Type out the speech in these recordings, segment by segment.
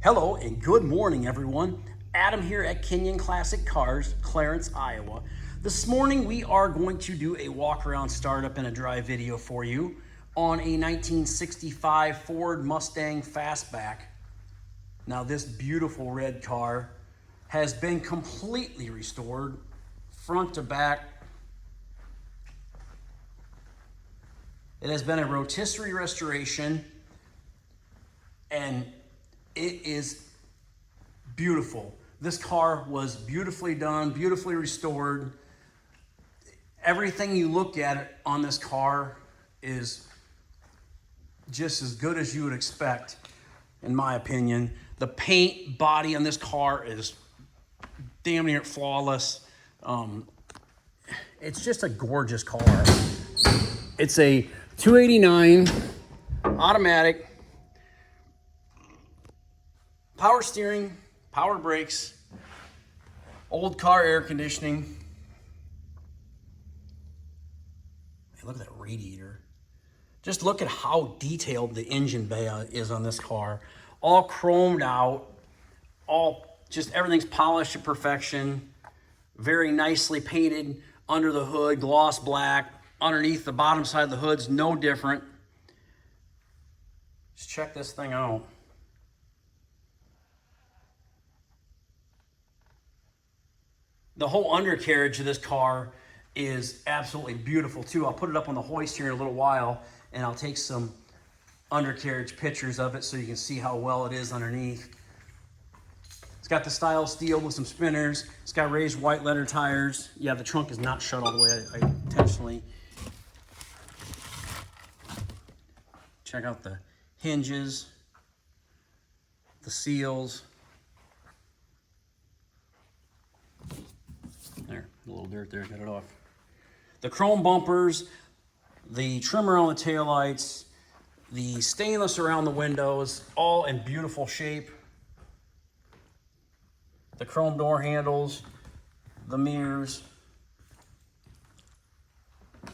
Hello and good morning, everyone. Adam here at Kinion Classic Cars, Clarence, Iowa. This morning we are going to do a walk-around startup and a drive video for you on a 1965 Ford Mustang Fastback. Now this beautiful red car has been completely restored, front to back. It has been a rotisserie restoration and it is beautiful. This car was beautifully done, beautifully restored. Everything you look at on this car is just as good as you would expect, in my opinion. The paint body on this car is damn near flawless. It's just a gorgeous car. It's a 289 automatic, power steering, power brakes, old car air conditioning. Hey, look at that radiator. Just look at how detailed the engine bay is on this car. All chromed out, just everything's polished to perfection. Very nicely painted under the hood, gloss black. Underneath the bottom side of the hood's no different. Just check this thing out. The whole undercarriage of this car is absolutely beautiful too. I'll put it up on the hoist here in a little while and I'll take some undercarriage pictures of it so you can see how well it is underneath. It's got the style steel with some spinners. It's got raised white leather tires. Yeah, the trunk is not shut all the way. I intentionally. Check out the hinges, the seals. There, a little dirt there, got it off. The chrome bumpers, the trimmer on the taillights, the stainless around the windows, all in beautiful shape. The chrome door handles, the mirrors.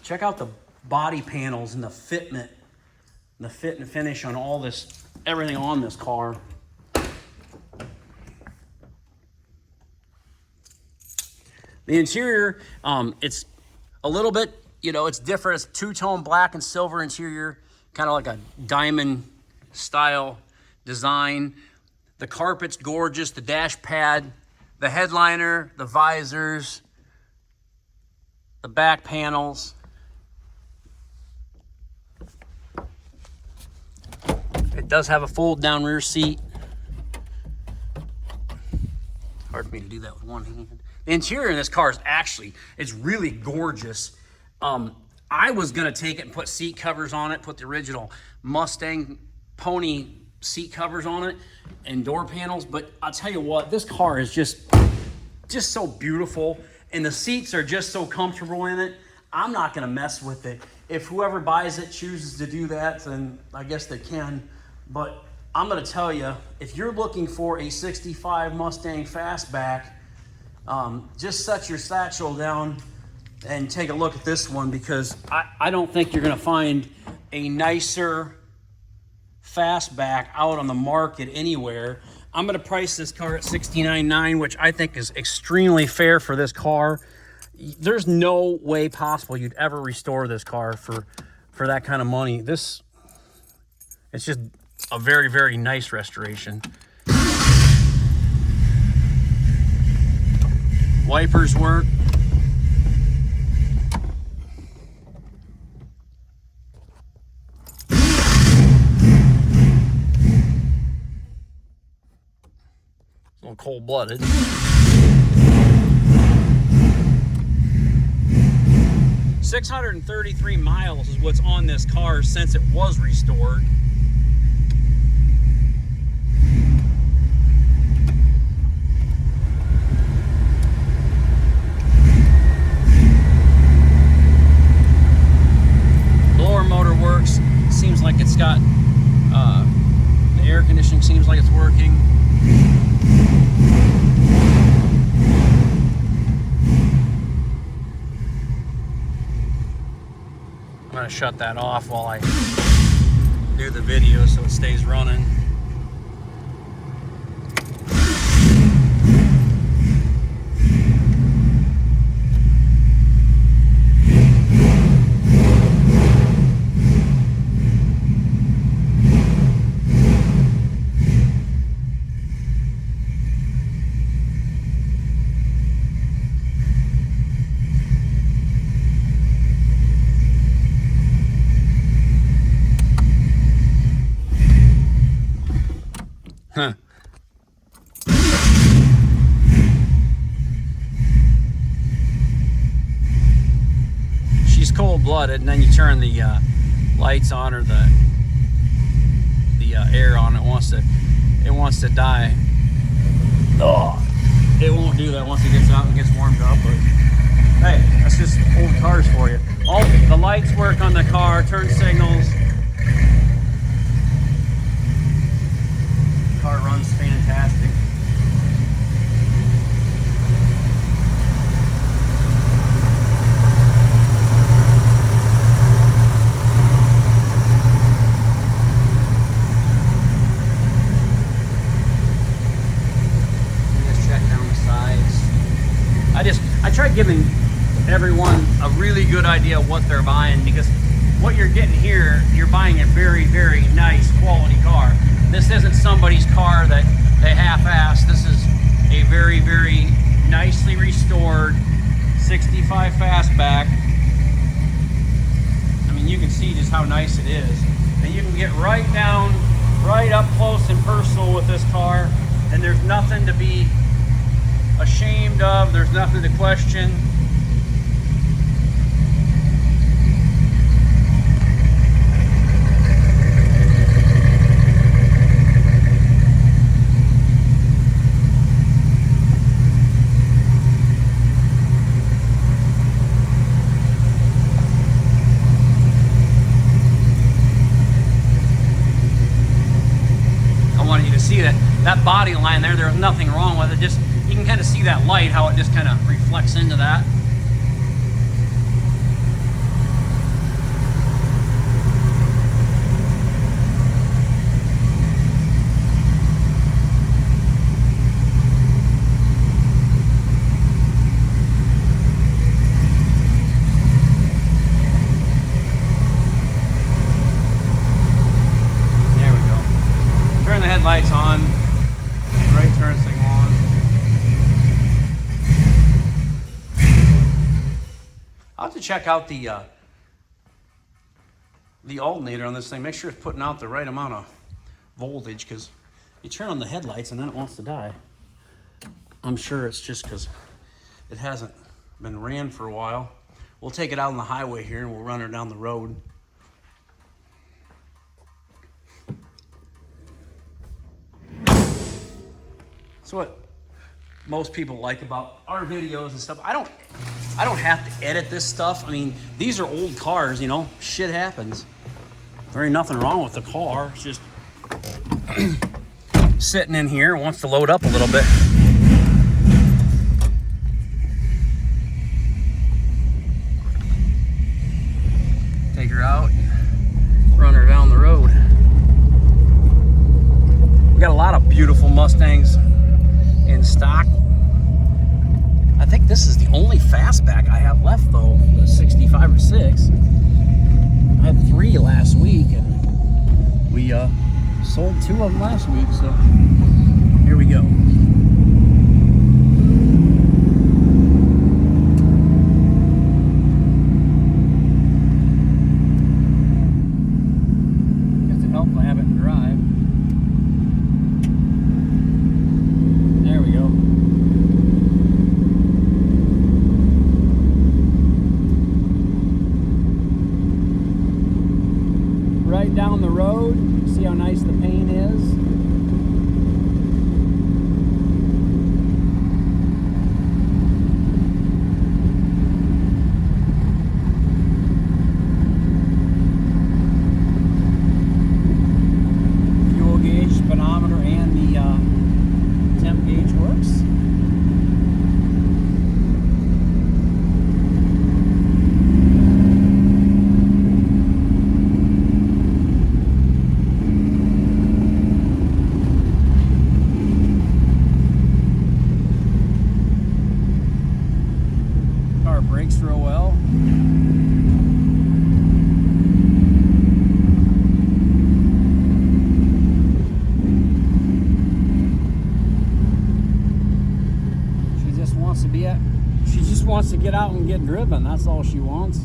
Check out the body panels and the fitment, the fit and finish on all this, everything on this car. The interior, it's a little bit, it's different. It's two-tone black and silver interior, kind of like a diamond style design. The carpet's gorgeous, the dash pad, the headliner, the visors, the back panels. It does have a fold-down rear seat. Hard for me to do that with one hand. The interior in this car is it's really gorgeous. I was gonna take it and put seat covers on it, put the original Mustang pony seat covers on it and door panels, but I'll tell you what, this car is just so beautiful and the seats are just so comfortable in it. I'm not gonna mess with it. If whoever buys it chooses to do that, then I guess they can, but I'm gonna tell you, if you're looking for a 65 Mustang Fastback, just set your satchel down and take a look at this one, because I don't think you're gonna find a nicer Fastback out on the market anywhere. I'm gonna price this car at $69,900, which I think is extremely fair for this car. There's no way possible you'd ever restore this car for that kind of money. It's just a very, very nice restoration. Wipers work. A little cold-blooded. $633 miles is what's on this car since it was restored. Motor works. Seems like it's got the air conditioning seems like it's working. I'm gonna shut that off while I do the video so it stays running. Huh. She's cold-blooded, and then you turn the lights on or the air on. It wants to die. Oh, it won't do that once it gets out and gets warmed up. But hey, that's just old cars for you. All the lights work on the car, turn signals. The car runs fantastic. I try giving everyone a really good idea of what they're buying, because what you're getting here, you're buying a very, very nice quality car. This isn't somebody's car that they half-assed. This is a very, very nicely restored 65 fastback. I mean, you can see just how nice it is. And you can get right up close and personal with this car, and there's nothing to be ashamed of, there's nothing to question. I wanted you to see that body line there. There was nothing wrong with it. Just you can kind of see that light, how it just kind of reflects into that. There we go. Turn the headlights on. Right turn signal on. I'll have to check out the alternator on this thing. Make sure it's putting out the right amount of voltage, because you turn on the headlights and then it wants to die. I'm sure it's just because it hasn't been ran for a while. We'll take it out on the highway here and we'll run her down the road. So what most people like about our videos and stuff, I don't have to edit this stuff. I mean, these are old cars, you know, shit happens. There ain't nothing wrong with the car. It's just sitting in here, wants to load up a little bit. Take her out, run her down the road. We got a lot of beautiful Mustangs in stock. I think this is the only fastback I have left, though, the 65 or 6. I had 3 last week, and we sold 2 of them last week, so here we go. Just to help I have it drive. There we go. Right down the road, see how nice the paint is. Fuel gauge, speedometer, and the temp gauge works. Brakes real well. She just wants to get out and get driven. That's all she wants.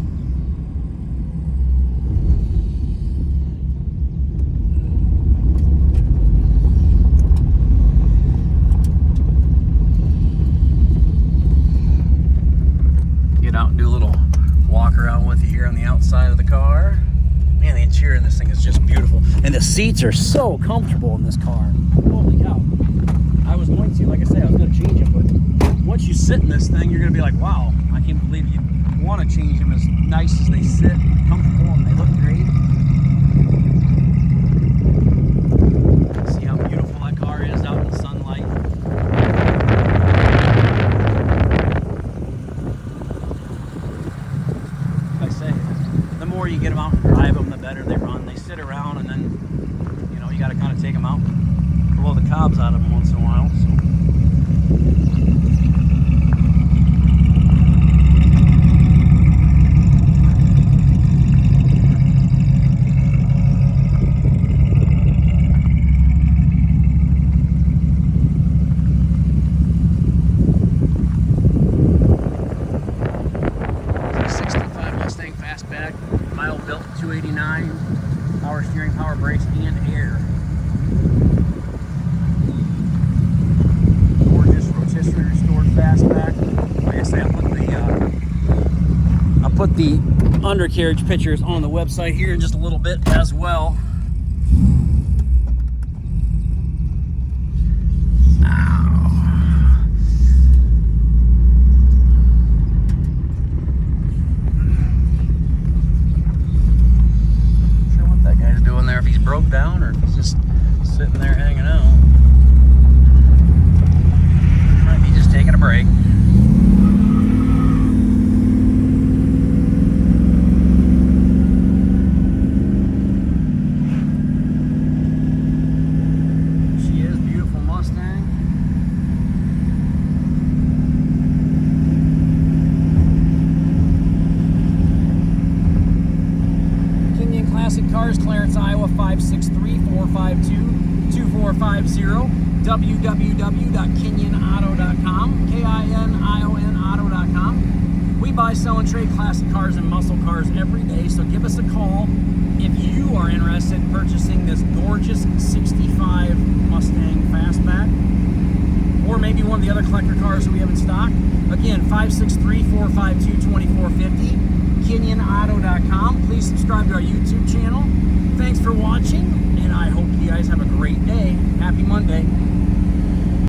seats are so comfortable in this car. Holy cow. I was going to, like I say, I was going to change them, but once you sit in this thing, you're going to be like, wow, I can't believe you want to change them as nice as they sit, comfortable, and they look great. See how beautiful that car is out in the sunlight. Like I say, the more you get them out and drive them, the better they run. They sit around, and then, you know, you got to kind of take them out, blow the cobs out of them once in a while. So. 65 Mustang fastback, mile built 289, power steering, power brakes, and air. Gorgeous rotisserie restored fastback. Like I say, I'll put the undercarriage pictures on the website here in just a little bit as well. If he's broke down or if he's just sitting there hanging out. Might be just taking a break. She is a beautiful Mustang. Kinion Classic Cars, Clarence, Iowa, 563-452-2450, www.kinionauto.com, K-I-N-I-O-N auto.com. We buy, sell, and trade classic cars and muscle cars every day, so give us a call if you are interested in purchasing this gorgeous 65 Mustang Fastback, or maybe one of the other collector cars that we have in stock. Again, 563-452-2450. KinionAuto.com. Please subscribe to our YouTube channel. Thanks for watching.